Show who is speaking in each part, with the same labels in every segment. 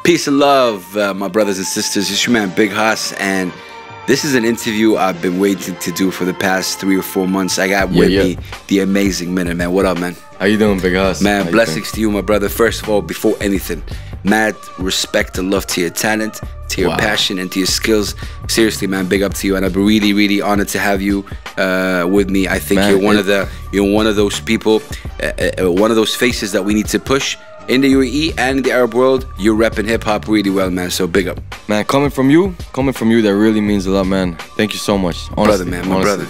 Speaker 1: Peace and love, my brothers and sisters. It's your man, Big Haas, and this is an interview I've been waiting to do for the past 3 or 4 months. I got with me the amazing Menon, man. What up, man?
Speaker 2: How you doing, Big Haas?
Speaker 1: Man, blessings to you, my brother. First of all, before anything, mad respect and love to your talent, to your passion, and to your skills. Seriously, man, big up to you, and I've been really, really honored to have you with me. I think you're one of those people, one of those faces that we need to push in the UAE and in the Arab world. You're repping hip hop really well, man. So big up,
Speaker 2: man. Coming from you, that really means a lot, man. Thank you so much, honestly,
Speaker 1: brother, man. My brother.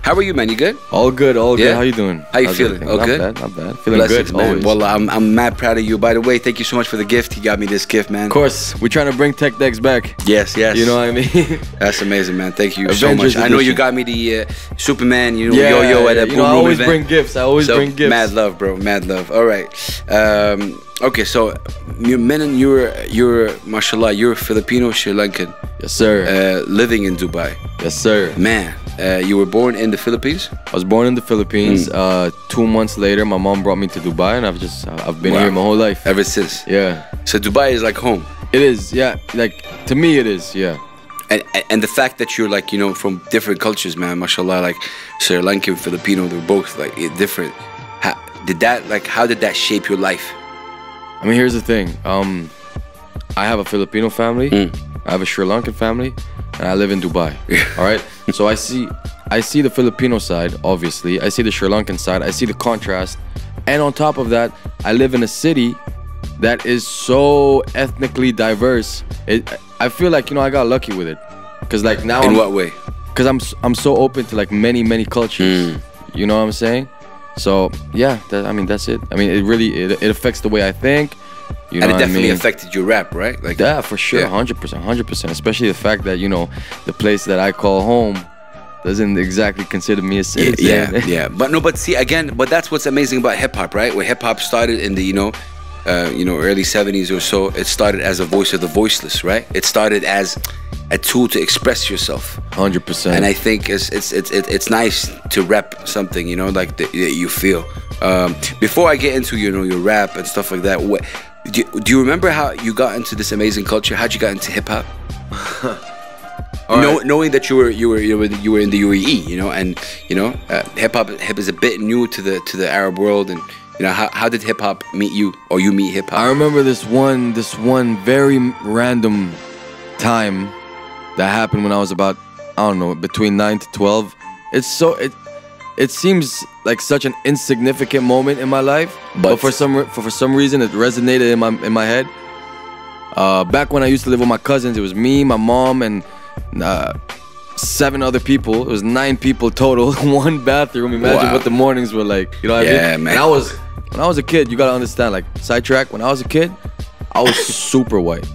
Speaker 1: How are you, man? You good?
Speaker 2: All good, all good. How you doing?
Speaker 1: How you feeling? All good?
Speaker 2: Not bad. Feeling good,
Speaker 1: man. Well, I'm mad proud of you. By the way, thank you so much for the gift. He got me this gift, man.
Speaker 2: Of course, we're trying to bring tech decks back.
Speaker 1: Yes.
Speaker 2: You know what I mean?
Speaker 1: That's amazing, man. Thank you so much. I know you got me the Superman, you know, yo-yo at that boom
Speaker 2: I
Speaker 1: room
Speaker 2: always
Speaker 1: event.
Speaker 2: bring gifts. I always bring gifts.
Speaker 1: Mad love, bro. Mad love. All right. Okay, so Menon, you're mashallah, you're Filipino Sri Lankan.
Speaker 2: Yes, sir.
Speaker 1: Living in Dubai.
Speaker 2: Yes, sir.
Speaker 1: Man, you were born in the Philippines?
Speaker 2: I was born in the Philippines. 2 months later, my mom brought me to Dubai, and I've been here my whole life.
Speaker 1: Ever since?
Speaker 2: Yeah.
Speaker 1: So Dubai is like home.
Speaker 2: It is, yeah. Like, to me, it is, yeah.
Speaker 1: And the fact that you're like, you know, from different cultures, man, mashallah, like Sri Lankan, Filipino, they're both like different. How did that shape your life?
Speaker 2: I mean, here's the thing. I have a Filipino family, I have a Sri Lankan family, and I live in Dubai. All right. So I see the Filipino side, obviously. I see the Sri Lankan side. I see the contrast, and on top of that, I live in a city that is so ethnically diverse. I feel like, you know, I got lucky with it, because like now.
Speaker 1: In what way?
Speaker 2: Because I'm so open to like many cultures. You know what I'm saying? So yeah, I mean that's it. I mean it really it affects the way I think. You know
Speaker 1: and it definitely
Speaker 2: what I mean?
Speaker 1: affected your rap, right? Like
Speaker 2: yeah, for sure, 100%. Especially the fact that, you know, the place that I call home doesn't exactly consider me a citizen.
Speaker 1: Yeah. But see again, but that's what's amazing about hip hop, right? Where hip hop started in the early 70s or so. It started as a voice of the voiceless, right? It started as a tool to express yourself.
Speaker 2: 100%.
Speaker 1: And I think it's nice to rap something, you know, like that you feel. Before I get into, you know, your rap and stuff like that, do you remember how you got into this amazing culture? How'd you got into hip hop? Knowing that you were in the UAE, you know, and you know, hip is a bit new to the Arab world, and you know, how did hip hop meet you, or you meet hip hop?
Speaker 2: I remember this one very random time that happened when I was about, I don't know, between 9 to 12. It seems like such an insignificant moment in my life, but for some reason it resonated in my head. Back when I used to live with my cousins, it was me, my mom, and 7 other people. It was 9 people total, 1 bathroom. Imagine what the mornings were like. You know what I mean?
Speaker 1: Yeah, man.
Speaker 2: And when I was a kid, you gotta understand, like, sidetrack, when I was a kid, I was super white.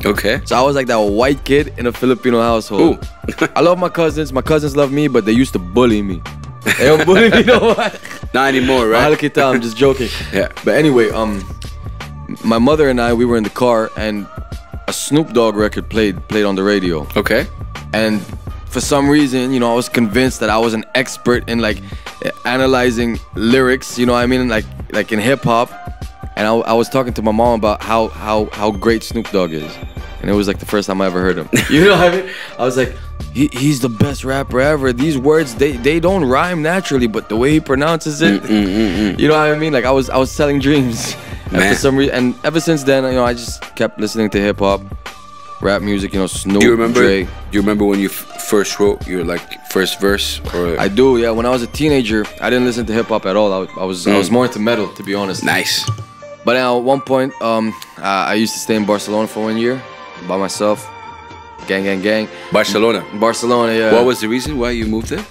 Speaker 2: Okay. So I was like that white kid in a Filipino household. I love my cousins. My cousins love me, but they used to bully me. They don't bully me no more.
Speaker 1: Not anymore, right?
Speaker 2: I'm just joking.
Speaker 1: Yeah.
Speaker 2: But anyway, my mother and we were in the car, and a Snoop Dogg record played on the radio.
Speaker 1: Okay.
Speaker 2: And for some reason, you know, I was convinced that I was an expert in like analyzing lyrics. You know what I mean? Like in hip hop. And I was talking to my mom about how great Snoop Dogg is, and it was like the first time I ever heard him. You know what I mean? I was like, he's the best rapper ever. These words, they don't rhyme naturally, but the way he pronounces it, you know what I mean? Like I was selling dreams. And for some reason, and ever since then, you know, I just kept listening to hip hop, rap music. You know, Snoop.
Speaker 1: Do you
Speaker 2: Dre.
Speaker 1: remember when you first wrote your first verse? Or
Speaker 2: I do. Yeah. When I was a teenager, I didn't listen to hip hop at all. I was more into metal, to be honest.
Speaker 1: Nice.
Speaker 2: But at one point, I used to stay in Barcelona for 1 year by myself. Gang. Barcelona, yeah.
Speaker 1: What was the reason why you moved there?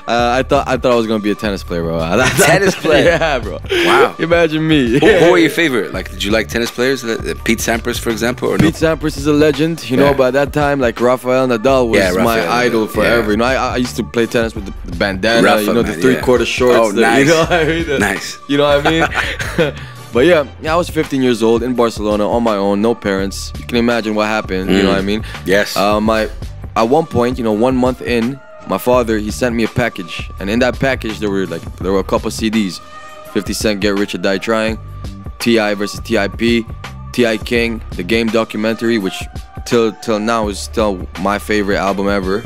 Speaker 2: I thought I was gonna be a tennis player, bro.
Speaker 1: Tennis player?
Speaker 2: Yeah, bro.
Speaker 1: Wow.
Speaker 2: Imagine me.
Speaker 1: Who were your favorite? Like, did you like tennis players? Pete Sampras, for example, or
Speaker 2: Pete Sampras is a legend. You know, by that time, like Rafael Nadal was my idol forever. Yeah. You know, I used to play tennis with the bandana. You know, the 3/4 shorts.
Speaker 1: Oh, nice.
Speaker 2: You know what I mean?
Speaker 1: Nice.
Speaker 2: You know what I mean? But yeah, I was 15 years old in Barcelona on my own, no parents. You can imagine what happened, you know what I mean?
Speaker 1: Yes.
Speaker 2: At one point, you know, 1 month in, my father, he sent me a package. And in that package, there were a couple CDs. 50 Cent, Get Rich or Die Trying. T.I. versus T.I.P., T.I. King, the Game documentary, which till now is still my favorite album ever.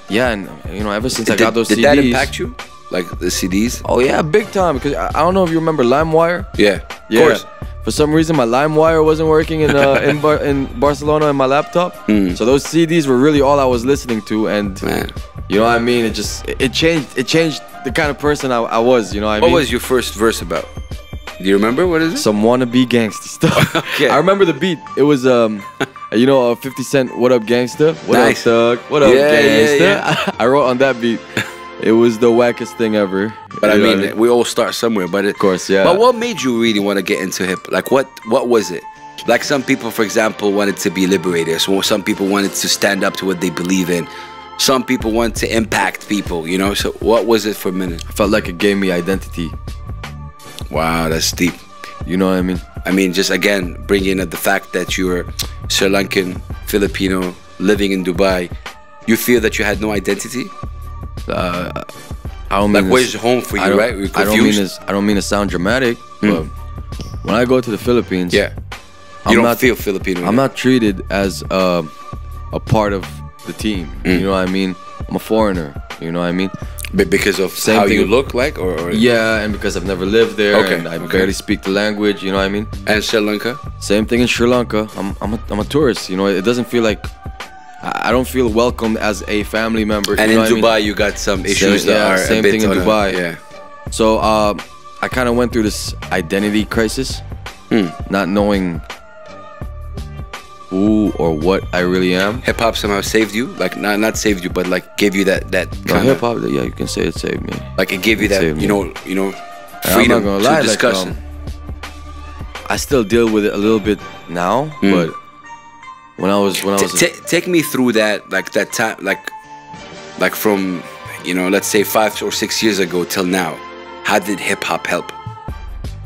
Speaker 2: Yeah, and you know, ever since I got those CDs.
Speaker 1: Did that impact you? Like the CDs?
Speaker 2: Oh yeah, big time. Because I don't know if you remember LimeWire.
Speaker 1: Yeah, of course.
Speaker 2: For some reason, my LimeWire wasn't working in Barcelona in my laptop. So those CDs were really all I was listening to, and you know what I mean. It changed the kind of person I was. You know what I mean.
Speaker 1: What was your first verse about? Do you remember what is it?
Speaker 2: Some wannabe gangsta stuff.
Speaker 1: Okay.
Speaker 2: I remember the beat. It was you know, 50 Cent, "What Up Gangsta?" What
Speaker 1: Nice.
Speaker 2: up, Thug? What up, gangsta?
Speaker 1: Yeah.
Speaker 2: I wrote on that beat. It was the wackest thing ever.
Speaker 1: But I mean, we all start somewhere. But
Speaker 2: of course, yeah.
Speaker 1: But what made you really want to get into hip? Like, what was it? Like, some people, for example, wanted to be liberators. Or some people wanted to stand up to what they believe in. Some people want to impact people. You know. So what was it for Menon?
Speaker 2: I felt like it gave me identity.
Speaker 1: Wow, that's deep.
Speaker 2: You know what I mean?
Speaker 1: I mean, just again, bringing up the fact that you're Sri Lankan, Filipino, living in Dubai. You feel that you had no identity?
Speaker 2: I don't mean
Speaker 1: like, where's home for you, right? You're confused.
Speaker 2: I don't mean to sound dramatic, but when I go to the Philippines,
Speaker 1: you don't feel Filipino.
Speaker 2: I'm not treated as a part of the team. You know what I mean? I'm a foreigner. You know what I mean?
Speaker 1: Because of how you look like, or
Speaker 2: yeah, and because I've never lived there, and I barely speak the language. You know what I mean?
Speaker 1: And Sri Lanka?
Speaker 2: Same thing in Sri Lanka. I'm a tourist. You know, it doesn't feel like I don't feel welcomed as a family member.
Speaker 1: And
Speaker 2: you know
Speaker 1: in Dubai, you got some issues that are
Speaker 2: same
Speaker 1: a bit
Speaker 2: thing in Dubai.
Speaker 1: Yeah.
Speaker 2: So I kind of went through this identity crisis, not knowing who or what I really am.
Speaker 1: Hip hop somehow saved you, like not saved you, but like gave you that kind
Speaker 2: hip hop. Yeah, you can say it saved me.
Speaker 1: Like it gave you that, you know,
Speaker 2: I'm
Speaker 1: freedom
Speaker 2: not gonna lie,
Speaker 1: to discussion.
Speaker 2: I still deal with it a little bit now, but when I was
Speaker 1: take me through that, like that time, like from, you know, let's say 5 or 6 years ago till now. How did hip hop help?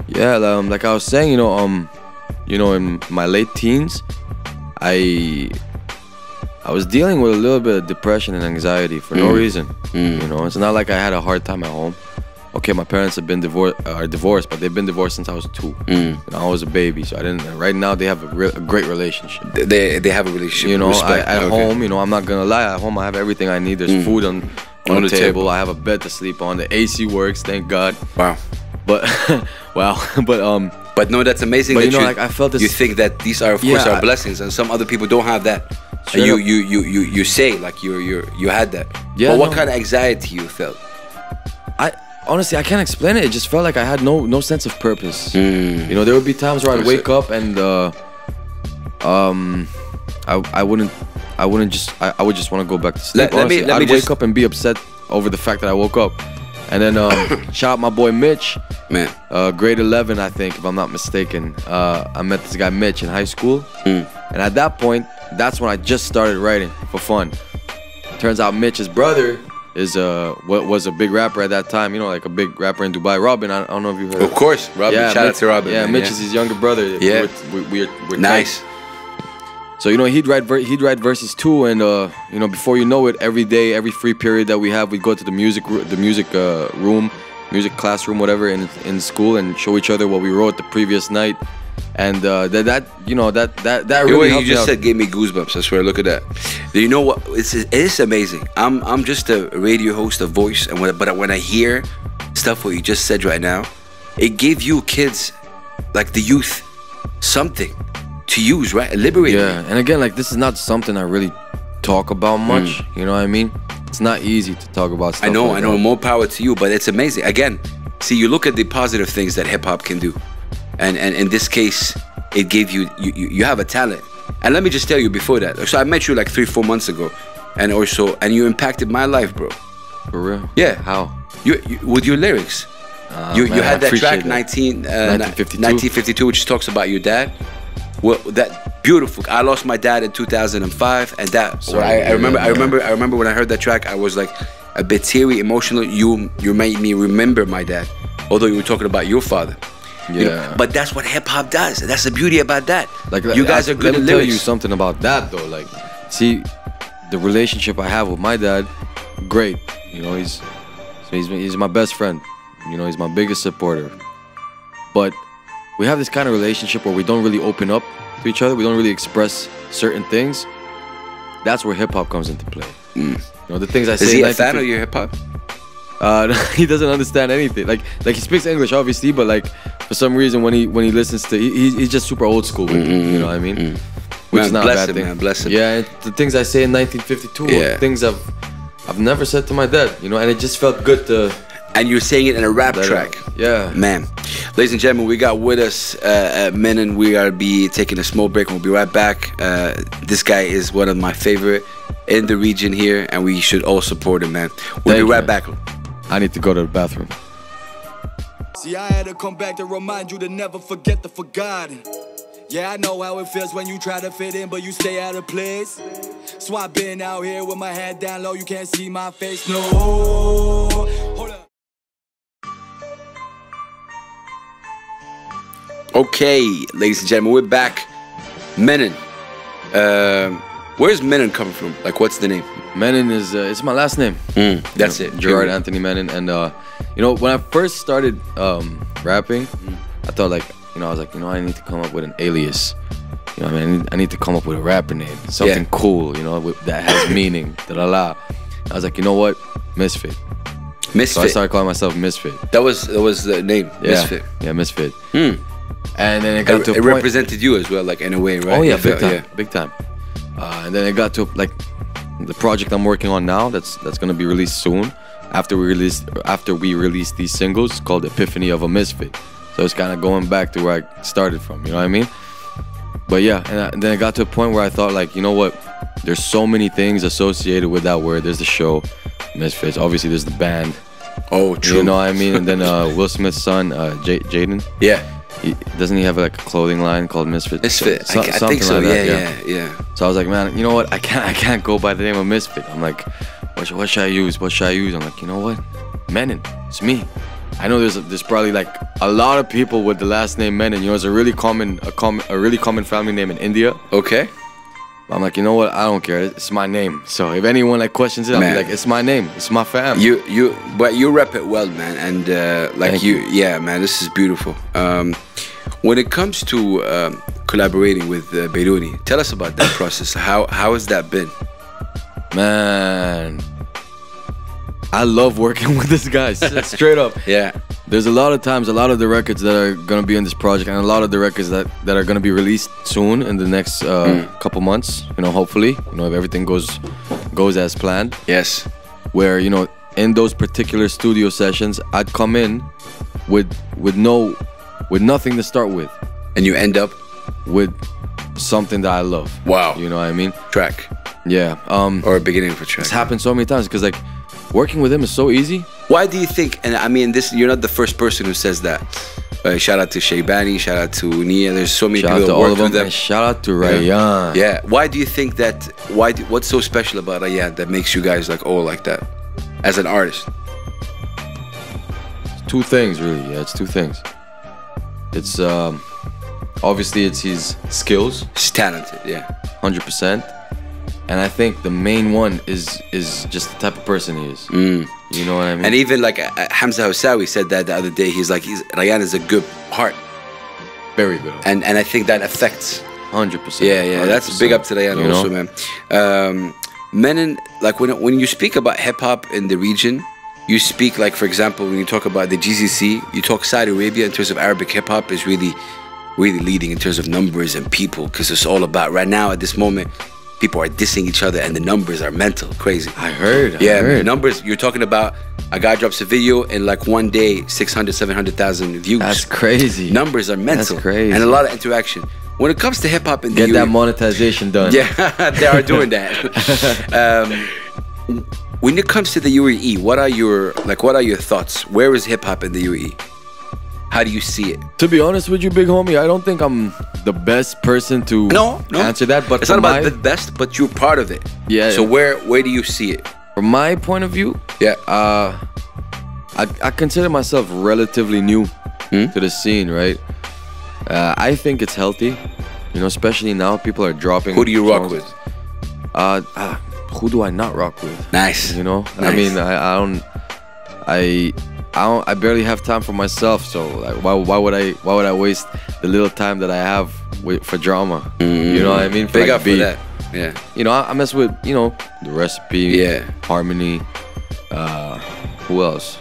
Speaker 2: Yeah, like I was saying, you know, in my late teens, I was dealing with a little bit of depression and anxiety for no reason. You know, it's not like I had a hard time at home. Okay, my parents have been divorced, but they've been divorced since I was 2. You know, I was a baby, so I didn't. Right now, they have a great relationship.
Speaker 1: They have a relationship.
Speaker 2: You know, at home, you know, I'm not gonna lie. At home, I have everything I need. There's food on the table. I have a bed to sleep on. The AC works, thank God.
Speaker 1: Wow.
Speaker 2: But
Speaker 1: But no, that's amazing.
Speaker 2: But
Speaker 1: that
Speaker 2: you know, like I felt this.
Speaker 1: You think that these are, of course, our blessings, and some other people don't have that. And you say like you had that.
Speaker 2: Yeah.
Speaker 1: But what kind of anxiety you felt?
Speaker 2: Honestly, I can't explain it. It just felt like I had no sense of purpose. You know, there would be times where I'd wake up and I would just want to go back to sleep. I'd wake up and be upset over the fact that I woke up. And then shout out my boy Mitch,
Speaker 1: man,
Speaker 2: grade 11 I think, if I'm not mistaken. I met this guy Mitch in high school, and at that point, that's when I just started writing for fun. Turns out Mitch's brother is was a big rapper at that time, you know, like a big rapper in Dubai. Robin, I don't know if you heard.
Speaker 1: Of course, Robin.
Speaker 2: Yeah,
Speaker 1: shout out to Robin.
Speaker 2: Yeah, Mitch is his younger brother.
Speaker 1: Yeah,
Speaker 2: we're
Speaker 1: nice.
Speaker 2: Tight. So you know, he'd write verses too, and you know, before you know it, every day, every free period that we have, we'd go to the music room, music classroom, whatever, in school, and show each other what we wrote the previous night. And that really helped
Speaker 1: you just
Speaker 2: me out.
Speaker 1: said gave me goosebumps. I swear. Look at that. You know what? It is amazing. I'm just a radio host, a voice, and but when I hear stuff what you just said right now, it gave you kids, like the youth, something to use, right? Liberating.
Speaker 2: Yeah, and again, like this is not something I really talk about much. You know what I mean? It's not easy to talk about stuff.
Speaker 1: I know.
Speaker 2: That.
Speaker 1: More power to you, but it's amazing. Again, see, you look at the positive things that hip hop can do. And in this case, it gave you have a talent. And let me just tell you before that. So I met you like 3-4 months ago, and you impacted my life, bro.
Speaker 2: For real?
Speaker 1: Yeah.
Speaker 2: How?
Speaker 1: You with your lyrics. You had that track
Speaker 2: 1952,
Speaker 1: which talks about your dad. Well, that beautiful. I lost my dad in 2005, and that. Sorry, I remember when I heard that track, I was like a bit teary, emotional. You made me remember my dad, although you were talking about your father.
Speaker 2: Yeah.
Speaker 1: You know, but that's what hip hop does. That's the beauty about that.
Speaker 2: Like
Speaker 1: you guys are good at
Speaker 2: lyrics. Let me tell you something about that though. Like, see, the relationship I have with my dad, great. You know, he's my best friend. You know, he's my biggest supporter. but we have this kind of relationship where we don't really open up to each other. We don't really express certain things. That's where hip hop comes into play. You know, the things I say.
Speaker 1: Is he a fan of your hip hop?
Speaker 2: He doesn't understand anything. Like he speaks English, obviously, but like for some reason when he listens to, he's just super old school with it, you know what I mean? Which
Speaker 1: Man,
Speaker 2: is not
Speaker 1: bless
Speaker 2: a bad
Speaker 1: him,
Speaker 2: thing.
Speaker 1: man, bless him.
Speaker 2: Yeah, the things I say in 1952 are things I've never said to my dad, you know, and it just felt good to.
Speaker 1: And you're saying it in a rap track.
Speaker 2: Yeah.
Speaker 1: Man. Ladies and gentlemen, we got with us Menon. We are be taking a small break and we'll be right back. This guy is one of my favorite in the region here, and we should all support him, man. We'll be right back.
Speaker 2: I need to go to the bathroom.
Speaker 3: See, I had to come back to remind you to never forget the forgotten. Yeah, I know how it feels when you try to fit in, but you stay out of place. So I've been out here with my head down low, you can't see my face, no. Hold up.
Speaker 1: Okay, ladies and gentlemen, we're back. Menon. Where's Menon coming from? Like, what's the name?
Speaker 2: Menon is, it's my last name.
Speaker 1: That's it.
Speaker 2: Gerard Anthony Menon. And, you know, when I first started rapping, I thought like, you know, I was like, you know, I need to come up with an alias. You know what I mean? I need to come up with a rapper name. Something cool, you know, that has meaning. I was like, you know what? Misfit.
Speaker 1: Misfit.
Speaker 2: So I started calling myself Misfit.
Speaker 1: That was the name.
Speaker 2: Yeah.
Speaker 1: Misfit.
Speaker 2: Yeah, Misfit. And then it got to a
Speaker 1: it
Speaker 2: point.
Speaker 1: represented you as well, like in a way, right?
Speaker 2: Oh yeah, big time, big time. And then it got to like the project I'm working on now. That's gonna be released soon. After we release these singles, it's called Epiphany of a Misfit. So it's kind of going back to where I started from. You know what I mean? But yeah, and then it got to a point where I thought like, you know what? There's so many things associated with that word. There's the show, Misfits. Obviously, there's the band.
Speaker 1: Oh, true.
Speaker 2: You know what I mean? And then Will Smith's son, Jaden.
Speaker 1: Yeah.
Speaker 2: Doesn't he have like a clothing line called Misfit?
Speaker 1: Misfit. I think so.
Speaker 2: Like
Speaker 1: Yeah.
Speaker 2: So I was like, man, you know what? I can't go by the name of Misfit. I'm like, what should I use? What should I use? I'm like, you know what? Menon. It's me. I know there's probably like a lot of people with the last name Menon. You know, it's a really common family name in India.
Speaker 1: Okay.
Speaker 2: I'm like, you know what? I don't care. It's my name. So if anyone like questions it, I'll be like, it's my name. It's my fam.
Speaker 1: But you rep it well, man. And like yeah, man, this is beautiful. When it comes to collaborating with Beiruni, tell us about that process. How has that been?
Speaker 2: Man, I love working with this guy. Straight up.
Speaker 1: Yeah.
Speaker 2: There's a lot of times, a lot of the records that are gonna be in this project, and a lot of the records that are gonna be released soon in the next couple months. You know, hopefully, you know, if everything goes as planned.
Speaker 1: Yes.
Speaker 2: Where, you know, in those particular studio sessions, I'd come in with nothing to start with,
Speaker 1: and you end up
Speaker 2: with something that I love.
Speaker 1: Wow.
Speaker 2: You know what I mean?
Speaker 1: Track.
Speaker 2: Yeah.
Speaker 1: Or a beginning of a track.
Speaker 2: It's happened so many times because like working with him is so easy.
Speaker 1: Why do you think? And I mean, you're not the first person who says that. Shout out to Shaybani, shout out to Nia. There's so many
Speaker 2: Shout
Speaker 1: people
Speaker 2: out to
Speaker 1: that
Speaker 2: all
Speaker 1: work
Speaker 2: of them.
Speaker 1: with them.
Speaker 2: And shout out to Rayan.
Speaker 1: Yeah. Why do you think that? What's so special about Rayan that makes you guys like like that as an artist?
Speaker 2: It's two things really. Yeah, it's two things. It's obviously it's his skills.
Speaker 1: He's talented. Yeah.
Speaker 2: 100%. And I think the main one is just the type of person he is. You know what I mean?
Speaker 1: And even like Hamza Hossawi said that the other day. He's like, Rayan is a good heart.
Speaker 2: Very good.
Speaker 1: And I think that affects.
Speaker 2: 100%.
Speaker 1: Yeah. That's big up to Rayan also, man. Menon, like when you speak about hip hop in the region, you speak like, for example, when you talk about the GCC, you talk Saudi Arabia in terms of Arabic hip hop is really leading in terms of numbers and people, because it's all about right now at this moment. People are dissing each other and the numbers are mental, crazy.
Speaker 2: I heard.
Speaker 1: Numbers, you're talking about a guy drops a video in like one day, 600, 700,000 views.
Speaker 2: That's crazy.
Speaker 1: Numbers are mental.
Speaker 2: That's crazy.
Speaker 1: And a lot of interaction. When it comes to hip hop in the
Speaker 2: Get that monetization done.
Speaker 1: Yeah, they are doing that. When it comes to the UAE, what are your thoughts? Where is hip hop in the UAE? How do you see it?
Speaker 2: To be honest with you, big homie, I don't think I'm the best person to answer that. But
Speaker 1: it's not about the best, but you're part of it.
Speaker 2: Yeah.
Speaker 1: So where do you see it?
Speaker 2: From my point of view,
Speaker 1: yeah.
Speaker 2: I consider myself relatively new to the scene, right? I think it's healthy, you know, especially now people are dropping.
Speaker 1: Who do you rock with?
Speaker 2: Who do I not rock with?
Speaker 1: Nice.
Speaker 2: You know,
Speaker 1: nice.
Speaker 2: I mean, I barely have time for myself. So like, why would I waste the little time that I have for drama? You know what I mean?
Speaker 1: Big up for that. Yeah.
Speaker 2: You know, I mess with, you know, the recipe.
Speaker 1: Yeah.
Speaker 2: Harmony. Who else?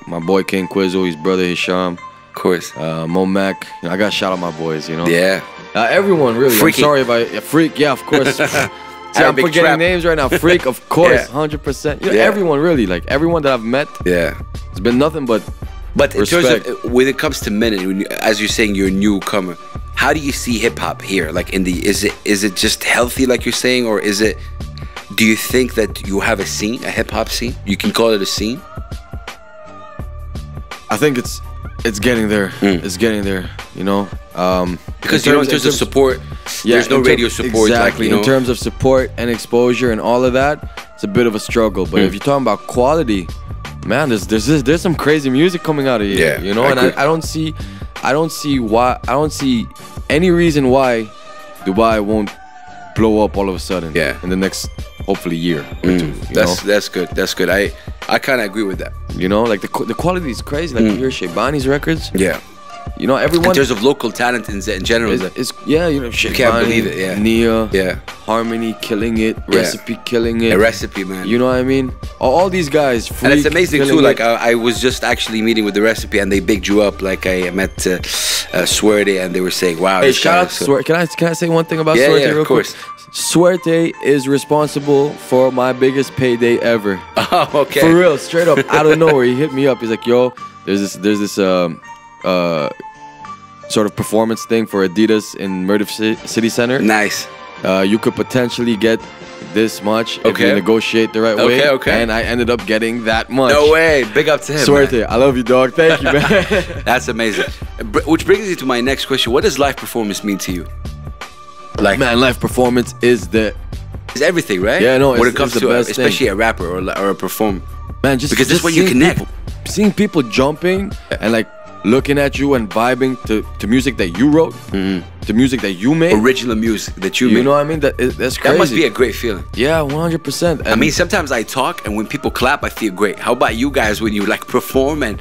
Speaker 2: My boy King Quizzo, his brother Hisham.
Speaker 1: Of course.
Speaker 2: Momac. You know, I gotta shout out my boys, you know?
Speaker 1: Yeah.
Speaker 2: Everyone, really.
Speaker 1: Freaky.
Speaker 2: I'm sorry if I... Freak, yeah, of course. See, I'm forgetting
Speaker 1: trap.
Speaker 2: names right now. Freak, of course,
Speaker 1: Yeah.
Speaker 2: 100%. You know,
Speaker 1: Yeah.
Speaker 2: everyone, really. Like, everyone that I've met,
Speaker 1: Yeah.
Speaker 2: it's been nothing but
Speaker 1: But in
Speaker 2: respect.
Speaker 1: terms of when it comes to Menon, as you're saying, you're a newcomer. How do you see hip hop here? Like in the is it just healthy, like you're saying, or is it? Do you think that you have a scene, a hip hop scene? You can call it a scene.
Speaker 2: I think it's getting there. It's getting there, you know?
Speaker 1: Because in terms of support, there's no radio support.
Speaker 2: Exactly.
Speaker 1: Like, you know?
Speaker 2: In terms of support and exposure and all of that, it's a bit of a struggle. But if you're talking about quality, man, there's some crazy music coming out of here.
Speaker 1: Yeah,
Speaker 2: You know,
Speaker 1: I
Speaker 2: and
Speaker 1: agree.
Speaker 2: I don't see any reason why Dubai won't blow up all of a sudden.
Speaker 1: Yeah.
Speaker 2: In the next hopefully year or two.
Speaker 1: That's good. That's good. I kind of agree with that.
Speaker 2: You know, like the quality is crazy. Like you hear Shaybani's records.
Speaker 1: Yeah.
Speaker 2: You know, everyone.
Speaker 1: In terms of local talent in general,
Speaker 2: It's yeah, you know, Shaybani,
Speaker 1: can't believe it, yeah.
Speaker 2: Nia,
Speaker 1: Yeah.
Speaker 2: Harmony killing it, Recipe killing it.
Speaker 1: a recipe, man.
Speaker 2: You know what I mean? All these guys.
Speaker 1: And it's
Speaker 2: Freak
Speaker 1: amazing too.
Speaker 2: killing
Speaker 1: Like
Speaker 2: it.
Speaker 1: I was just actually meeting with the recipe, and they bigged you up. Like I met Suerte, and they were saying, "Wow,
Speaker 2: Hey,
Speaker 1: this
Speaker 2: shout
Speaker 1: guy
Speaker 2: out
Speaker 1: is
Speaker 2: to
Speaker 1: so-"
Speaker 2: Suerte. Can I say one thing about
Speaker 1: Yeah,
Speaker 2: Suerte
Speaker 1: yeah,
Speaker 2: real
Speaker 1: of course.
Speaker 2: quick? Suerte is responsible for my biggest payday ever.
Speaker 1: Oh, okay.
Speaker 2: For real, straight up, out of nowhere, he hit me up. He's like, "Yo, there's this sort of performance thing for Adidas in Murder City Center.
Speaker 1: Nice.
Speaker 2: You could potentially get this much if
Speaker 1: Okay.
Speaker 2: you negotiate the right way."
Speaker 1: Okay, okay.
Speaker 2: And I ended up getting that much.
Speaker 1: No way. Big up to him.
Speaker 2: Suerte,
Speaker 1: man.
Speaker 2: I love you, dog. Thank you, man.
Speaker 1: That's amazing. Which brings me to my next question. What does live performance mean to you? Like,
Speaker 2: Man, live performance is the
Speaker 1: it's everything, right?
Speaker 2: Yeah, no,
Speaker 1: When
Speaker 2: it's-
Speaker 1: it comes
Speaker 2: it's the
Speaker 1: to
Speaker 2: best thing.
Speaker 1: especially a rapper or a performer.
Speaker 2: man. Just
Speaker 1: Because this is
Speaker 2: just
Speaker 1: when you
Speaker 2: seeing
Speaker 1: connect.
Speaker 2: seeing people jumping and like looking at you and vibing to music that you wrote, to music that you made.
Speaker 1: Original music that you
Speaker 2: You
Speaker 1: made.
Speaker 2: know what I mean? That's crazy.
Speaker 1: That must be a great feeling.
Speaker 2: Yeah, 100%.
Speaker 1: I mean, sometimes I talk, and when people clap, I feel great. How about you guys when you like perform and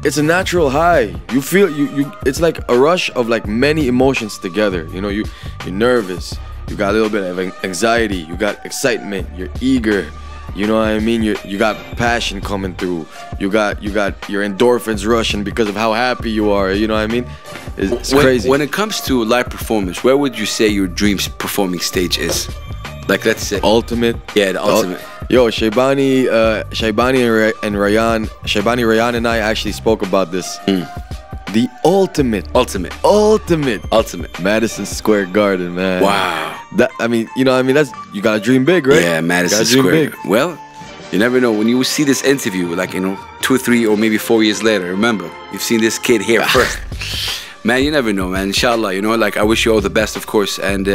Speaker 2: it's a natural high. You feel you. It's like a rush of like many emotions together. You know, you're nervous. You got a little bit of anxiety. You got excitement. You're eager. You know what I mean? You got passion coming through. You got your endorphins rushing because of how happy you are. You know what I mean? It's crazy.
Speaker 1: When it comes to live performance, where would you say your dreams performing stage is? Like, let's say
Speaker 2: Ultimate.
Speaker 1: Yeah, the ultimate.
Speaker 2: Yo, Shaybani and Rayan, Rayan and I actually spoke about this. The ultimate Madison Square Garden, man.
Speaker 1: Wow.
Speaker 2: That, I mean, you know what I mean? That's, you gotta dream big, right?
Speaker 1: Yeah, Madison
Speaker 2: Gotta dream
Speaker 1: Square.
Speaker 2: big.
Speaker 1: Well, you never know. When you see this interview, like, 2 or 3 or maybe 4 years later, remember, you've seen this kid here first. Man, you never know, man. Inshallah, like, I wish you all the best, of course. And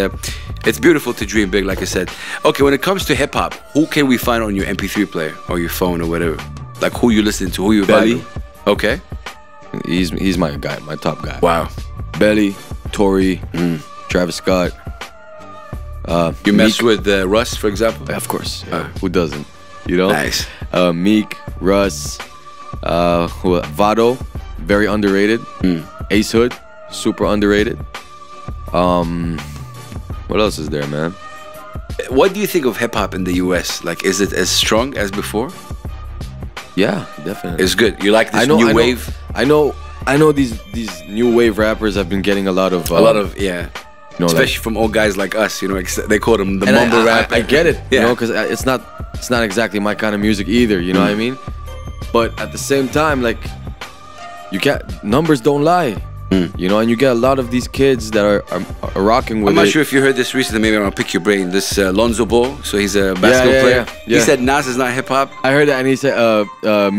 Speaker 1: it's beautiful to dream big, like I said. Okay, when it comes to hip hop, who can we find on your MP3 player or your phone or whatever? Like, who you listening to, who you
Speaker 2: Belly.
Speaker 1: vibing? Okay.
Speaker 2: He's my guy, my top guy.
Speaker 1: Wow.
Speaker 2: Belly, Tory, Travis Scott.
Speaker 1: You mess with Russ, for example?
Speaker 2: Of course. Who doesn't? You know?
Speaker 1: Nice.
Speaker 2: Meek, Russ, Vado, very underrated. Ace Hood, super underrated. What else is there, man?
Speaker 1: What do you think of hip hop in the US? Like, is it as strong as before?
Speaker 2: Yeah, definitely.
Speaker 1: It's good. You like this new wave?
Speaker 2: I know these new wave rappers have been getting a lot of
Speaker 1: yeah.
Speaker 2: you know,
Speaker 1: Especially from old guys like us, they call them the
Speaker 2: and
Speaker 1: mumble rap.
Speaker 2: I get it, you
Speaker 1: Yeah.
Speaker 2: know, because it's not exactly my kind of music either. You know what I mean? But at the same time, like, numbers don't lie. You know, and you get a lot of these kids that are rocking with
Speaker 1: I'm not
Speaker 2: it.
Speaker 1: sure if you heard this recently. Maybe I'm gonna pick your brain. This Lonzo Ball, so he's a basketball player.
Speaker 2: yeah.
Speaker 1: He said Nas is not hip hop.
Speaker 2: I heard that, and he said,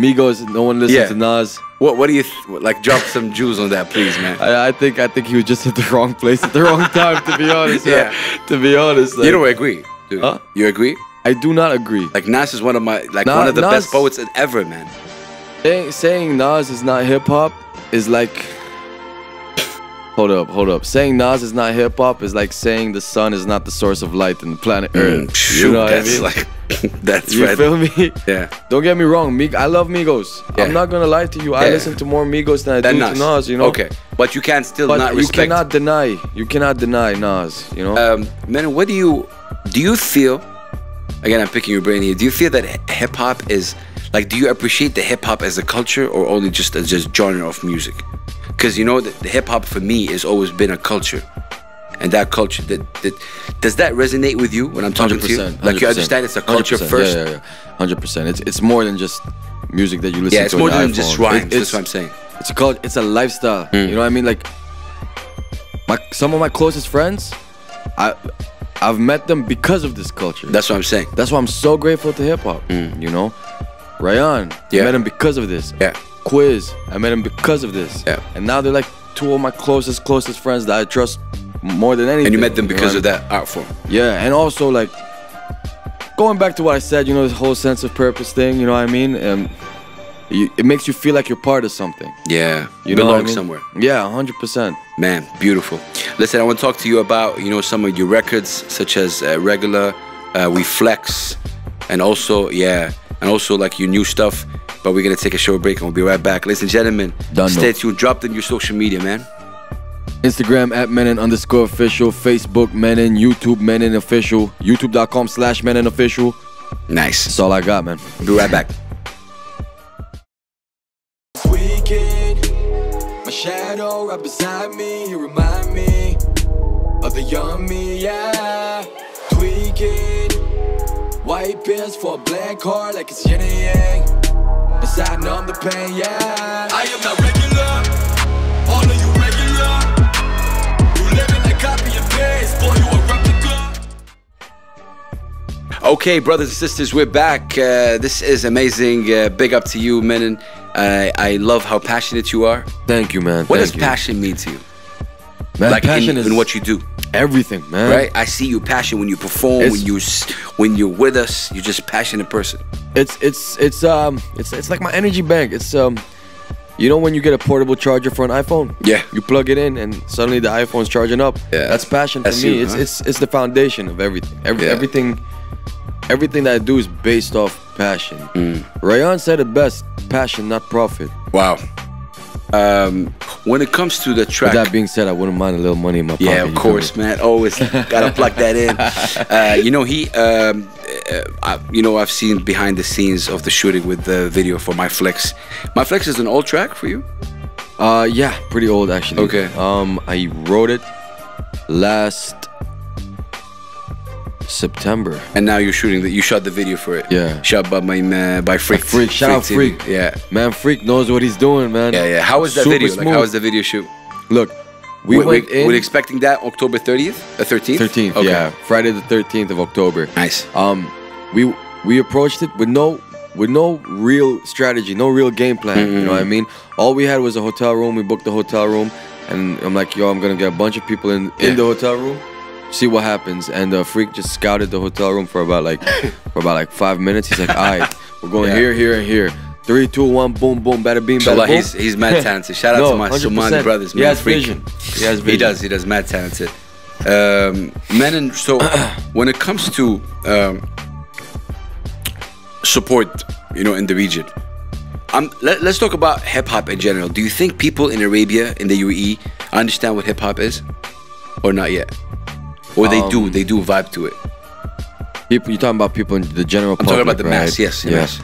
Speaker 2: Migos, no one listens
Speaker 1: Yeah.
Speaker 2: to Nas.
Speaker 1: What do you like? Drop some jewels on that, please, man.
Speaker 2: I think he was just at the wrong place at the wrong time. To be honest,
Speaker 1: Yeah.
Speaker 2: To be honest, like,
Speaker 1: You don't agree, dude?
Speaker 2: Huh?
Speaker 1: You agree?
Speaker 2: I do not agree.
Speaker 1: Like, Nas is one of one of the
Speaker 2: Nas-
Speaker 1: best poets ever, man.
Speaker 2: Saying Nas is not hip hop is like. Hold up. Saying Nas is not hip hop is like saying the sun is not the source of light in the planet Earth.
Speaker 1: Shoot,
Speaker 2: You know what I
Speaker 1: that's
Speaker 2: mean?
Speaker 1: like That's
Speaker 2: You
Speaker 1: right.
Speaker 2: feel me?
Speaker 1: Yeah.
Speaker 2: Don't get me wrong, I love Migos.
Speaker 1: Yeah.
Speaker 2: I'm not gonna lie to you. I
Speaker 1: Yeah.
Speaker 2: listen to more Migos than I do to Nas, you know?
Speaker 1: Okay, but you can't still
Speaker 2: But
Speaker 1: not
Speaker 2: you
Speaker 1: respect.
Speaker 2: you cannot deny Nas, you know?
Speaker 1: Menon, what do you feel? Again, I'm picking your brain here. Do you feel that hip hop is like? Do you appreciate the hip hop as a culture or only just as just genre of music? Because you know the hip hop for me has always been a culture, and that culture does that resonate with you when I'm talking to you?
Speaker 2: 100%,
Speaker 1: Like you understand it's a culture
Speaker 2: 100%,
Speaker 1: first.
Speaker 2: Yeah, 100%. It's more than just music that you listen to.
Speaker 1: Yeah, it's more than just rhymes. That's what I'm saying.
Speaker 2: It's a culture. It's a lifestyle. You know what I mean? Like some of my closest friends, I've met them because of this culture.
Speaker 1: That's what I'm saying.
Speaker 2: That's why I'm so grateful to hip hop. You know, Rayan,
Speaker 1: Yeah.
Speaker 2: I met him because of this.
Speaker 1: Yeah.
Speaker 2: Quiz, I met him because of this.
Speaker 1: Yeah.
Speaker 2: And now they're like two of my closest friends that I trust more than anything.
Speaker 1: And you met them because
Speaker 2: know
Speaker 1: of that art form.
Speaker 2: Yeah, and also like going back to what I said, you know, this whole sense of purpose thing. You know what I mean? It makes you feel like you're part of something.
Speaker 1: Yeah,
Speaker 2: You know
Speaker 1: belong
Speaker 2: what I mean?
Speaker 1: somewhere.
Speaker 2: Yeah, 100%.
Speaker 1: Man, beautiful. Listen, I want to talk to you about, you know, some of your records, such as Regular, We Flex, and also, like your new stuff. But we're going to take a short break and we'll be right back. Ladies and gentlemen, stay tuned. Drop in your social media, man.
Speaker 2: Instagram at Menon_official, Facebook Menon, YouTube Menon official, youtube.com/Menon official.
Speaker 1: Nice.
Speaker 2: That's all I got, man.
Speaker 1: We'll be right back.
Speaker 3: Weekend, my shadow right beside me, he remind me of the young me, yeah. Tweaking, white pills for a black heart like it's yin and yang. Inside numb the pain, yeah. I am not regular, all of you regular. You living like copy and paste, boy, you a replica.
Speaker 1: Okay, brothers and sisters, we're back. This is amazing. Big up to you, Menon. I love how passionate you are.
Speaker 2: Thank you, man.
Speaker 1: What
Speaker 2: Thank
Speaker 1: does
Speaker 2: you.
Speaker 1: passion mean to you?
Speaker 2: Man,
Speaker 1: Like
Speaker 2: passion is
Speaker 1: in what you do,
Speaker 2: everything, man.
Speaker 1: right? I see you passion when you perform, when you're with us. You're just a passionate person.
Speaker 2: It's like my energy bank. It's you know when you get a portable charger for an iPhone?
Speaker 1: Yeah.
Speaker 2: You plug it in and suddenly the iPhone's charging up.
Speaker 1: Yeah.
Speaker 2: That's passion for
Speaker 1: That's
Speaker 2: me.
Speaker 1: you, huh?
Speaker 2: It's the foundation of everything. Everything that I do is based off passion. Rayan said it best: passion, not profit.
Speaker 1: Wow. When it comes to the track,
Speaker 2: With that being said, I wouldn't mind a little money in my pocket.
Speaker 1: yeah, of
Speaker 2: you feel
Speaker 1: course,
Speaker 2: me?
Speaker 1: man. Always gotta plug that in. You know, I've seen behind the scenes of the shooting with the video for My Flex. My Flex is an old track for you.
Speaker 2: Yeah, pretty old actually.
Speaker 1: Okay.
Speaker 2: I wrote it last September.
Speaker 1: And now you're shooting you shot the video for it.
Speaker 2: Yeah.
Speaker 1: Shot by my man, by Freak.
Speaker 2: Freak, shout out
Speaker 1: TV.
Speaker 2: Freak.
Speaker 1: Yeah.
Speaker 2: Man, Freak knows what he's doing, man.
Speaker 1: Yeah. How was that
Speaker 2: Super
Speaker 1: video? Like,
Speaker 2: smooth.
Speaker 1: how was the video shoot?
Speaker 2: Look, we went in
Speaker 1: We're expecting that October 30th? 13th?
Speaker 2: 13th.
Speaker 1: Okay.
Speaker 2: Yeah, Friday the 13th of October.
Speaker 1: Nice.
Speaker 2: We approached it with no real strategy, no real game plan. You know what I mean? All we had was a hotel room. We booked the hotel room, and I'm like, yo, I'm gonna get a bunch of people in the hotel room, see what happens. And Freak just scouted the hotel room for about like 5 minutes. He's like, all right, we're going here, here, and here. 3, 2, 1, boom, boom, bada bing, bada
Speaker 1: Inshallah,
Speaker 2: boom.
Speaker 1: he's mad talented. Shout out to my
Speaker 2: 100%.
Speaker 1: Somali brothers, man.
Speaker 2: He has
Speaker 1: Freak.
Speaker 2: vision. He has vision.
Speaker 1: He does mad talented. Menon, so when it comes to support, you know, in the region, let's talk about hip hop in general. Do you think people in Arabia, in the UAE, understand what hip hop is, or not yet? Or they do vibe to it?
Speaker 2: People, you're talking about people in the general public,
Speaker 1: talking about the
Speaker 2: right?
Speaker 1: mass, yes,
Speaker 2: Yes.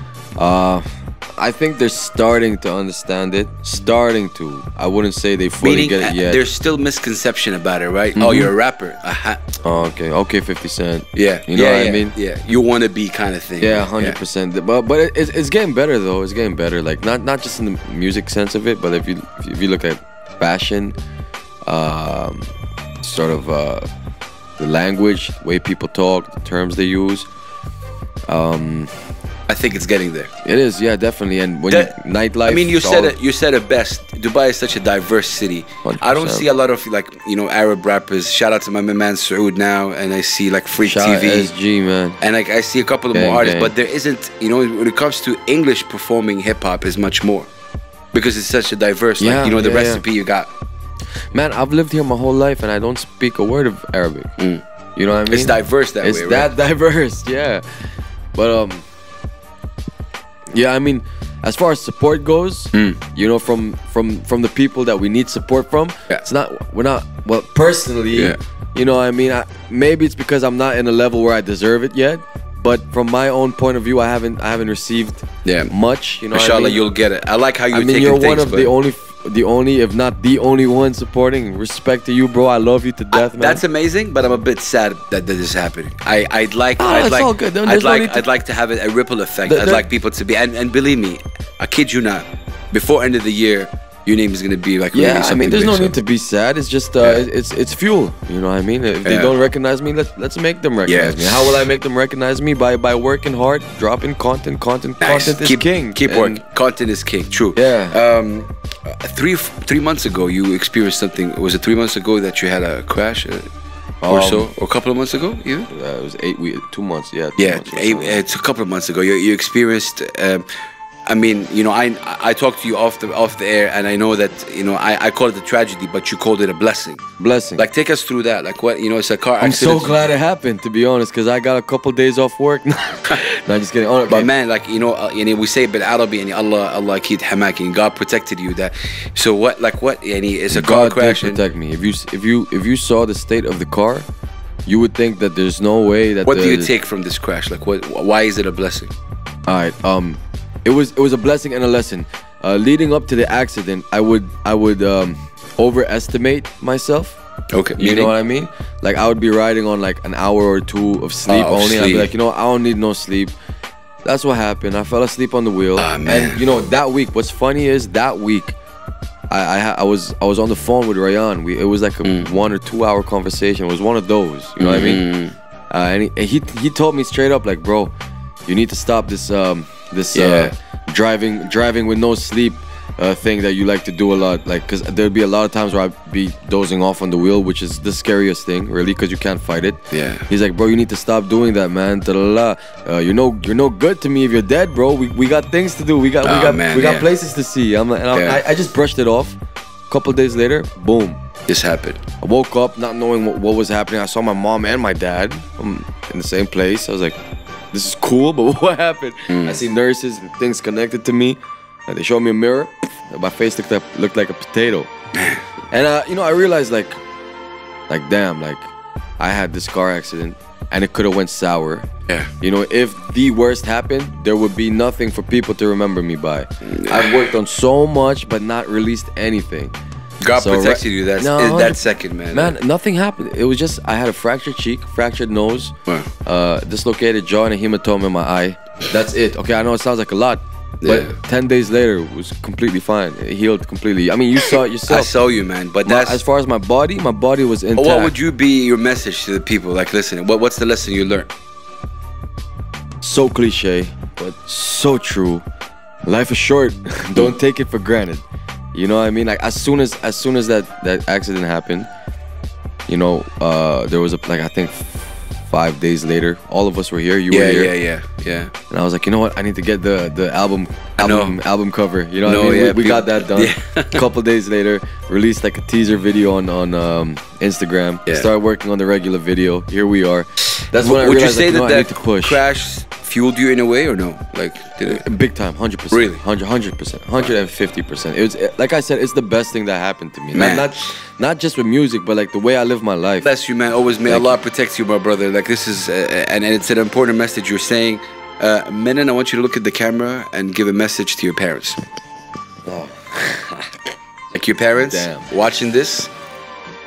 Speaker 2: I think they're starting to understand it. Starting to. I wouldn't say they fully
Speaker 1: Meaning,
Speaker 2: get it yet.
Speaker 1: there's still misconception about it, right? Oh, you're a rapper. Aha.
Speaker 2: Oh, okay. Okay, 50 Cent.
Speaker 1: Yeah.
Speaker 2: You know what I mean?
Speaker 1: Yeah. You want to be kind of thing.
Speaker 2: Yeah, 100%. But it's getting better though. It's getting better. Like not just in the music sense of it, but if you look at fashion, sort of the language, the way people talk, the terms they use.
Speaker 1: I think it's getting there.
Speaker 2: It is, yeah, definitely. And when nightlife.
Speaker 1: I mean, you
Speaker 2: it's
Speaker 1: said
Speaker 2: all-
Speaker 1: it. You said it best. Dubai is such a diverse city.
Speaker 2: 100%.
Speaker 1: I don't see a lot of Arab rappers. Shout out to my man Saoud now, and I see like Freak
Speaker 2: Shout out
Speaker 1: TV,
Speaker 2: SG, man.
Speaker 1: and like I see a couple of
Speaker 2: Gang,
Speaker 1: more artists.
Speaker 2: gang.
Speaker 1: But there isn't, when it comes to English performing hip hop, is much more because it's such a diverse.
Speaker 2: Yeah,
Speaker 1: the
Speaker 2: yeah,
Speaker 1: recipe you got.
Speaker 2: Man, I've lived here my whole life and I don't speak a word of Arabic. You know what I mean?
Speaker 1: It's diverse that
Speaker 2: It's
Speaker 1: way,
Speaker 2: that
Speaker 1: right?
Speaker 2: diverse, yeah. But yeah, I mean, as far as support goes, you know, from the people that we need support from, it's not, we're not, well, personally, you know what I mean, maybe it's because I'm not in a level where I deserve it yet, but from my own point of view, I haven't received much, you know.
Speaker 1: Inshallah,
Speaker 2: what I mean?
Speaker 1: you'll get it. I like how you're
Speaker 2: I mean,
Speaker 1: taking
Speaker 2: you're
Speaker 1: things,
Speaker 2: one of the only, if not the only one supporting. Respect to you, bro. I love you to death, man.
Speaker 1: That's amazing, but I'm a bit sad that this is happening. I'd like
Speaker 2: all good.
Speaker 1: I'd like to have a ripple effect. I'd like people to be, and believe me, I kid you not, before end of the year, your name is gonna be like really something.
Speaker 2: I mean, there's
Speaker 1: big,
Speaker 2: no need to be sad. It's just it's fuel. You know what I mean? If they don't recognize me, let's make them recognize me. How will I make them recognize me? By working hard, dropping content. Content is king.
Speaker 1: Keep working. Content is king. True.
Speaker 2: Yeah.
Speaker 1: 3 months ago, you experienced something. Was it 3 months ago that you had a crash, or so, or a couple of months ago? Yeah.
Speaker 2: It was 8 weeks, 2 months. Yeah.
Speaker 1: It's a couple of months ago. You experienced. I mean, you know, I talked to you off the air, and I know that, you know, I call it a tragedy, but you called it a blessing.
Speaker 2: Blessing.
Speaker 1: Like, take us through that. Like, what, you know, it's a car accident.
Speaker 2: I'm so glad it happened, to be honest, because I got a couple days off work. No, just kidding.
Speaker 1: But man, like, you know, we say bil Arabi, and Allah keep hamak, and God protected you. That. So what, like, what? It's a car crash.
Speaker 2: God did protect me. If you saw the state of the car, you would think that there's no way that.
Speaker 1: What do you take from this crash? Like, what? Why is it a blessing?
Speaker 2: All right. It was a blessing and a lesson. Leading up to the accident, I would overestimate myself.
Speaker 1: Okay.
Speaker 2: You know what I mean? Like, I would be riding on like an hour or two of sleep only. I'd be like, you know, I don't need no sleep. That's what happened. I fell asleep on the wheel.
Speaker 1: Man.
Speaker 2: And you know, that week, what's funny is that week, I was on the phone with Rayan. It was like a 1 or 2 hour conversation. It was one of those. You know what I mean? And he told me straight up, like, bro, you need to stop this driving with no sleep thing that you like to do a lot, like, because there'd be a lot of times where I'd be dozing off on the wheel, which is the scariest thing, really, because you can't fight it. He's like, bro, you need to stop doing that, man. You're no good to me if you're dead, bro. We got things to do. We got places to see. I just brushed it off. A couple days later, boom,
Speaker 1: this happened.
Speaker 2: I woke up not knowing what was happening. I saw my mom and my dad in the same place. I was like, this is cool, but what happened? I see nurses and things connected to me. They showed me a mirror. My face looked like a potato. And you know, I realized like damn, like I had this car accident and it could have went sour. You know, if the worst happened, there would be nothing for people to remember me by. I've worked on so much, but not released anything.
Speaker 1: God protected you that second, man.
Speaker 2: Man, nothing happened. It was just, I had a fractured cheek, fractured nose, dislocated jaw, and a hematoma in my eye. That's it. Okay, I know it sounds like a lot, but 10 days later, it was completely fine. It healed completely. I mean, you saw it yourself.
Speaker 1: I saw you, man. But that's...
Speaker 2: As far as my body was intact.
Speaker 1: What would you be your message to the people? Like, listen, what's the lesson you learned?
Speaker 2: So cliche, but so true. Life is short. Don't take it for granted. You know what I mean? Like, as soon as that accident happened, you know, there was I think 5 days later, all of us were here. You were here.
Speaker 1: Yeah.
Speaker 2: And I was like, you know what? I need to get the album cover. You know what I mean? We got that done. A couple days later, released like a teaser video on Instagram. Started working on the regular video. Here we are. That's when I realized,
Speaker 1: would you say
Speaker 2: like,
Speaker 1: that crash fueled you in a way, or no? Like, did it?
Speaker 2: Big time, 100%.
Speaker 1: Really?
Speaker 2: 100%, 150%. It was, like I said, it's the best thing that happened to me. Not just with music, but like the way I live my life.
Speaker 1: Bless you, man. Always may Allah protect you, my brother. Like, this is, and it's an important message you're saying. Menon, I want you to look at the camera and give a message to your parents. Like, your parents watching this,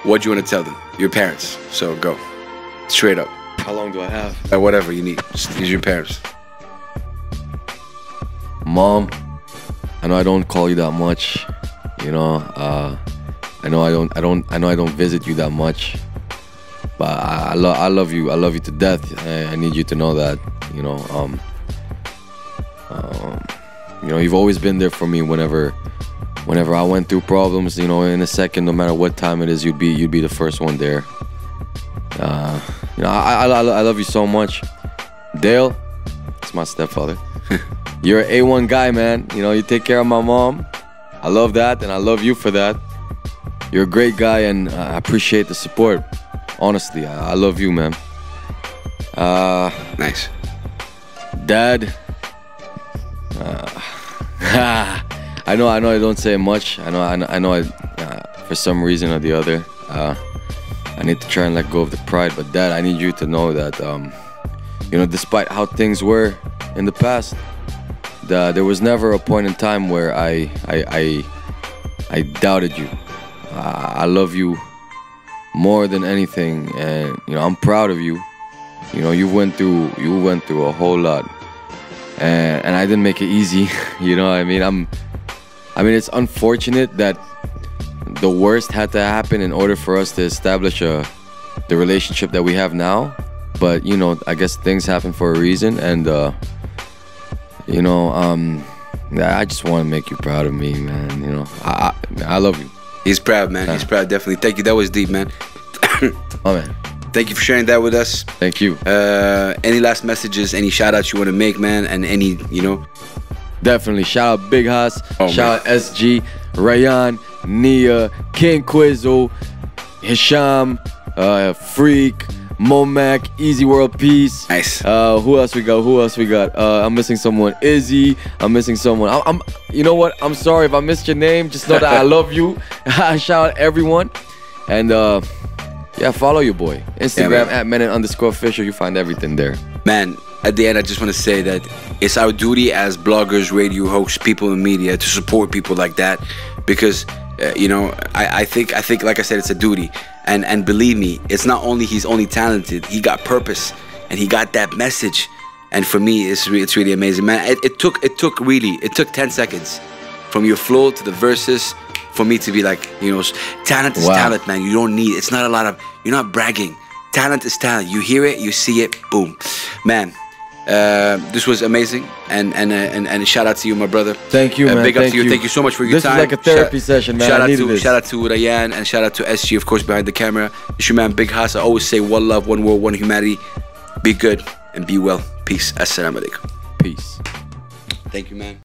Speaker 1: what do you want to tell them? Your parents. So go. Straight up.
Speaker 2: How long do I have?
Speaker 1: Whatever you need. Just use your parents.
Speaker 2: Mom, I know I don't call you that much. You know, I know I don't visit you that much. But I love you. I love you to death. I need you to know that. You know, you've always been there for me whenever I went through problems. You know, in a second, no matter what time it is, you'd be the first one there. You know, I love you so much. Dale, it's my stepfather. You're an A1 guy, man. You know, you take care of my mom. I love that, and I love you for that. You're a great guy, and I appreciate the support. Honestly, I love you, man.
Speaker 1: Nice.
Speaker 2: Dad. I know I don't say much. I know for some reason or the other, I need to try and let go of the pride. But Dad, I need you to know that, you know, despite how things were in the past, there was never a point in time where I doubted you. I love you more than anything, and you know, I'm proud of you. You know, you went through a whole lot, and I didn't make it easy. You know what I mean? I mean, it's unfortunate that the worst had to happen in order for us to establish the relationship that we have now. But you know, I guess things happen for a reason, and you know, I just want to make you proud of me, man. You know, I love you.
Speaker 1: He's proud, man. He's proud, definitely. Thank you. That was deep, man.
Speaker 2: Oh man.
Speaker 1: Thank you for sharing that with us.
Speaker 2: Thank you.
Speaker 1: Any last messages, any shout outs you want to make, man, and any, you know?
Speaker 2: Definitely. Shout out Big Haas. Shout out SG, Rayan, Nia, King Quizzo, Hisham, Freak, Momac, Easy World Peace.
Speaker 1: Nice.
Speaker 2: Who else we got? I'm missing someone. Izzy. I'm missing someone. You know what? I'm sorry if I missed your name. Just know that I love you. Shout out everyone. And yeah, follow your boy. Instagram at Menon_official. You find everything there.
Speaker 1: Man, at the end, I just want to say that it's our duty as bloggers, radio hosts, people in media to support people like that, because you know, I think like I said, it's a duty. And believe me, it's not only he's only talented, he got purpose, and he got that message. And for me, it's really amazing, man. It took 10 seconds from your flow to the verses for me to be like, you know, talent is talent, man. You don't need, it's not a lot of, you're not bragging. Talent is talent. You hear it, you see it, boom, man. This was amazing, and shout out to you, my brother.
Speaker 2: Thank you, man.
Speaker 1: Big up to you. Thank you so much for your time.
Speaker 2: This is like a therapy session, man.
Speaker 1: Shout out to Rayan, and shout out to SG, of course, behind the camera. It's your man, Big Haas. I always say one love, one world, one humanity. Be good and be well. Peace. Assalamu alaikum.
Speaker 2: Peace.
Speaker 1: Thank you, man.